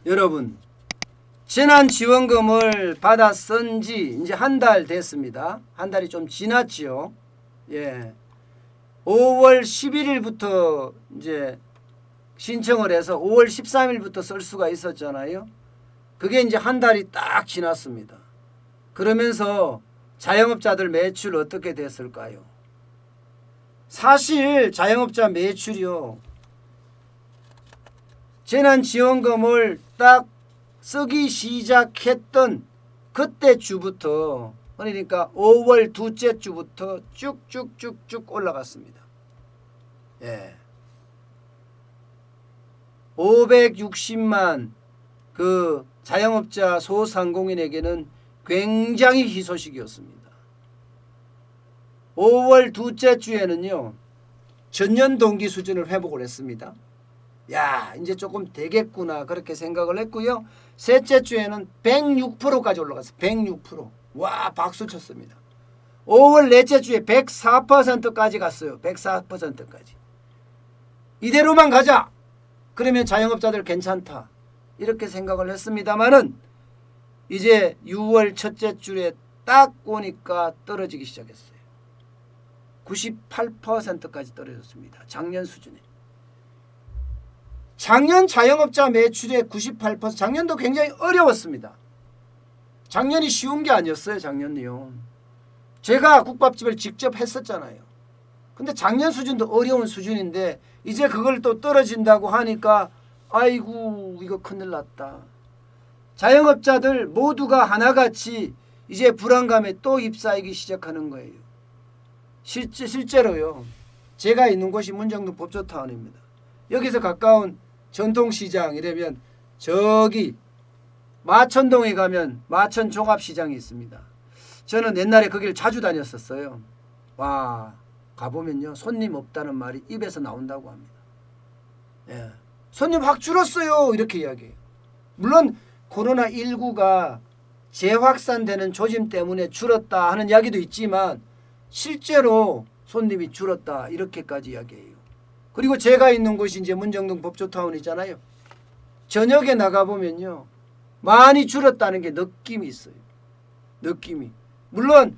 여러분, 재난지원금을 받아 쓴 지 이제 한 달 됐습니다. 한 달이 좀 지났지요. 예. 5월 11일부터 이제 신청을 해서 5월 13일부터 쓸 수가 있었잖아요. 그게 이제 한 달이 딱 지났습니다. 그러면서 자영업자들 매출 어떻게 됐을까요? 사실 자영업자 매출이요. 재난지원금을 딱 쓰기 시작했던 그때 주부터, 그러니까 5월 둘째 주부터 쭉쭉쭉쭉 올라갔습니다. 예. 560만 그 자영업자 소상공인에게는 굉장히 희소식이었습니다. 5월 둘째 주에는요, 전년 동기 수준을 회복을 했습니다. 야, 이제 조금 되겠구나 그렇게 생각을 했고요. 셋째 주에는 106%까지 올라갔어요. 106%. 와, 박수 쳤습니다. 5월 넷째 주에 104%까지 갔어요. 104%까지. 이대로만 가자. 그러면 자영업자들 괜찮다. 이렇게 생각을 했습니다마는 이제 6월 첫째 주에 딱 오니까 떨어지기 시작했어요. 98%까지 떨어졌습니다. 작년 수준에. 작년 자영업자 매출의 98%, 작년도 굉장히 어려웠습니다. 작년이 쉬운 게 아니었어요. 작년이요. 제가 국밥집을 직접 했었잖아요. 근데 작년 수준도 어려운 수준인데 이제 그걸 또 떨어진다고 하니까 아이고 이거 큰일 났다. 자영업자들 모두가 하나같이 이제 불안감에 또 휩싸이기 시작하는 거예요. 실제로요. 제가 있는 곳이 문정동 법조타운입니다. 여기서 가까운 전통시장이라면 저기 마천동에 가면 마천종합시장이 있습니다. 저는 옛날에 거기를 자주 다녔었어요. 와, 가보면요. 손님 없다는 말이 입에서 나온다고 합니다. 예. 손님 확 줄었어요. 이렇게 이야기해요. 물론 코로나19가 재확산되는 조짐 때문에 줄었다 하는 이야기도 있지만 실제로 손님이 줄었다 이렇게까지 이야기해요. 그리고 제가 있는 곳이 이제 문정동 법조타운이잖아요. 저녁에 나가보면요. 많이 줄었다는 게 느낌이 있어요. 느낌이. 물론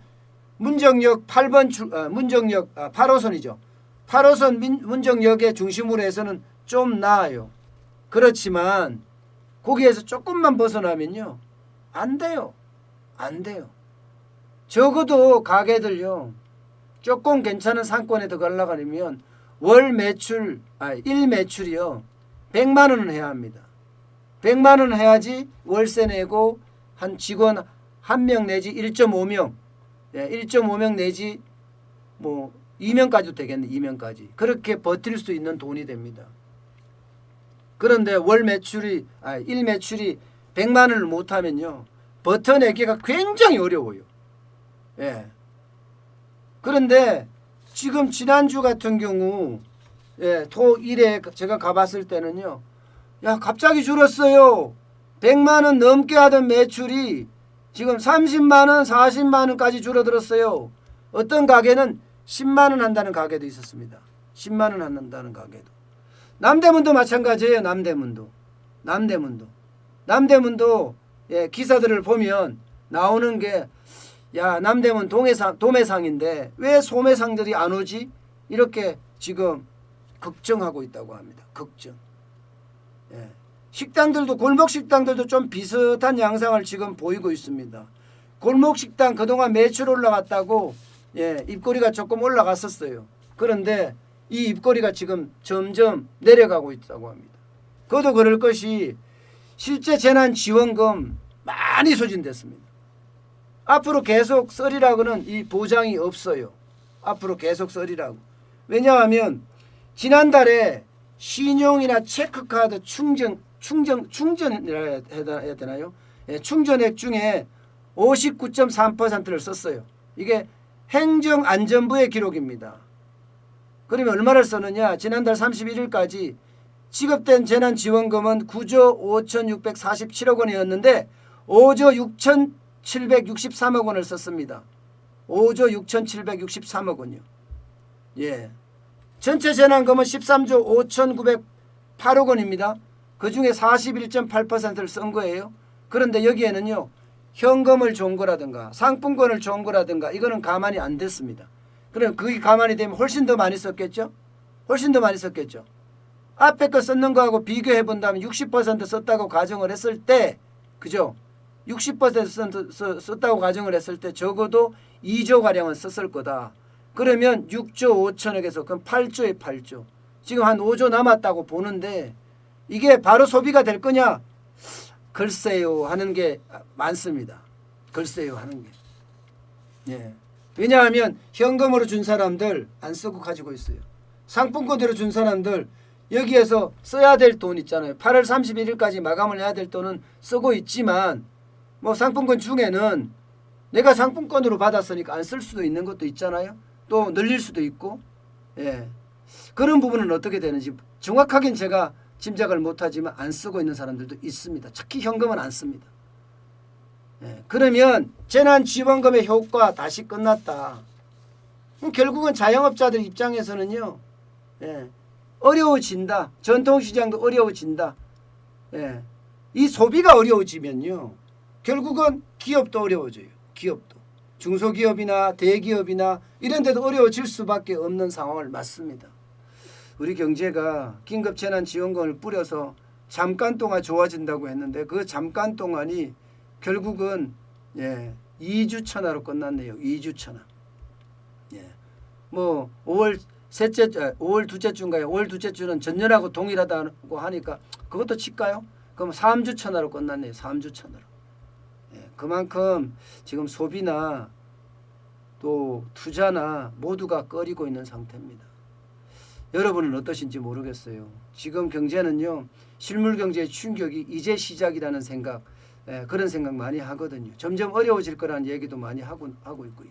문정역 8번 문정역 8호선이죠. 8호선 문정역의 중심으로 해서는 좀 나아요. 그렇지만 거기에서 조금만 벗어나면요. 안 돼요. 안 돼요. 적어도 가게들요. 조금 괜찮은 상권에 더 가려면 월 매출, 일 매출이요. 100만 원은 해야 합니다. 100만 원 해야지 월세 내고 한 직원 1명 내지 1.5명, 1.5명 내지 뭐 2명까지도 되겠네. 2명까지. 그렇게 버틸 수 있는 돈이 됩니다. 그런데 월 매출이, 일 매출이 100만 원을 못하면요. 버텨내기가 굉장히 어려워요. 예. 그런데 지금 지난주 같은 경우 토 1에 제가 가봤을 때는요. 야, 갑자기 줄었어요. 100만 원 넘게 하던 매출이 지금 30만 원, 40만 원까지 줄어들었어요. 어떤 가게는 10만 원 한다는 가게도 있었습니다. 10만 원 한다는 가게도. 남대문도 마찬가지예요. 남대문도 기사들을 보면 나오는 게 야, 남대문 도매상인데 왜 소매상들이 안 오지? 이렇게 지금 걱정하고 있다고 합니다. 걱정. 식당들도, 골목 식당들도 좀 비슷한 양상을 지금 보이고 있습니다. 골목 식당 그동안 매출 올라갔다고 입꼬리가 조금 올라갔었어요. 그런데 이 입꼬리가 지금 점점 내려가고 있다고 합니다. 그것도 그럴 것이 실제 재난지원금 많이 소진됐습니다. 앞으로 계속 쓰리라고는 이 보장이 없어요. 앞으로 계속 쓰리라고. 왜냐하면 지난달에 신용이나 체크카드 충전이라 해야 되나요? 충전액 중에 59.3%를 썼어요. 이게 행정안전부의 기록입니다. 그러면 얼마를 썼느냐? 지난달 31일까지 지급된 재난지원금은 9조 5,647억 원이었는데 5조 6,763억 원을 썼습니다. 5조 6,763억 원이요. 예. 전체 재난금은 13조 5,908억 원입니다. 그중에 41.8%를 쓴 거예요. 그런데 여기에는요. 현금을 준 거라든가 상품권을 준 거라든가 이거는 가만히 안 됐습니다. 그럼 그게 가만히 되면 훨씬 더 많이 썼겠죠? 훨씬 더 많이 썼겠죠? 앞에 거 썼는 거하고 비교해 본다면 60% 썼다고 가정을 했을 때 그죠? 60% 썼다고 가정을 했을 때 적어도 2조가량은 썼을 거다. 그러면 6조 5천억에서 그럼 8조에 8조. 지금 한 5조 남았다고 보는데 이게 바로 소비가 될 거냐? 글쎄요 하는 게 많습니다. 글쎄요 하는 게. 예. 왜냐하면 현금으로 준 사람들 안 쓰고 가지고 있어요. 상품권으로 준 사람들 여기에서 써야 될 돈 있잖아요. 8월 31일까지 마감을 해야 될 돈은 쓰고 있지만 뭐 상품권 중에는 내가 상품권으로 받았으니까 안 쓸 수도 있는 것도 있잖아요. 또 늘릴 수도 있고. 예. 그런 부분은 어떻게 되는지 정확하게는 제가 짐작을 못하지만 안 쓰고 있는 사람들도 있습니다. 특히 현금은 안 씁니다. 예. 그러면 재난지원금의 효과 다시 끝났다. 결국은 자영업자들 입장에서는요. 예. 어려워진다. 전통시장도 어려워진다. 예. 이 소비가 어려워지면요. 결국은 기업도 어려워져요. 기업도. 중소기업이나 대기업이나 이런 데도 어려워질 수밖에 없는 상황을 맞습니다. 우리 경제가 긴급재난지원금을 뿌려서 잠깐 동안 좋아진다고 했는데 그 잠깐 동안이 결국은 2주 천하로 끝났네요. 2주 천하. 예. 뭐 5월 둘째 주인가요? 5월 둘째 주는 전년하고 동일하다고 하니까 그것도 칠까요? 그럼 3주 천하로 끝났네요. 3주 천하로. 예. 그만큼 지금 소비나 또 투자나 모두가 꺼리고 있는 상태입니다. 여러분은 어떠신지 모르겠어요. 지금 경제는요. 실물 경제의 충격이 이제 시작이라는 생각 그런 생각 많이 하거든요. 점점 어려워질 거라는 얘기도 많이 하고 있고요.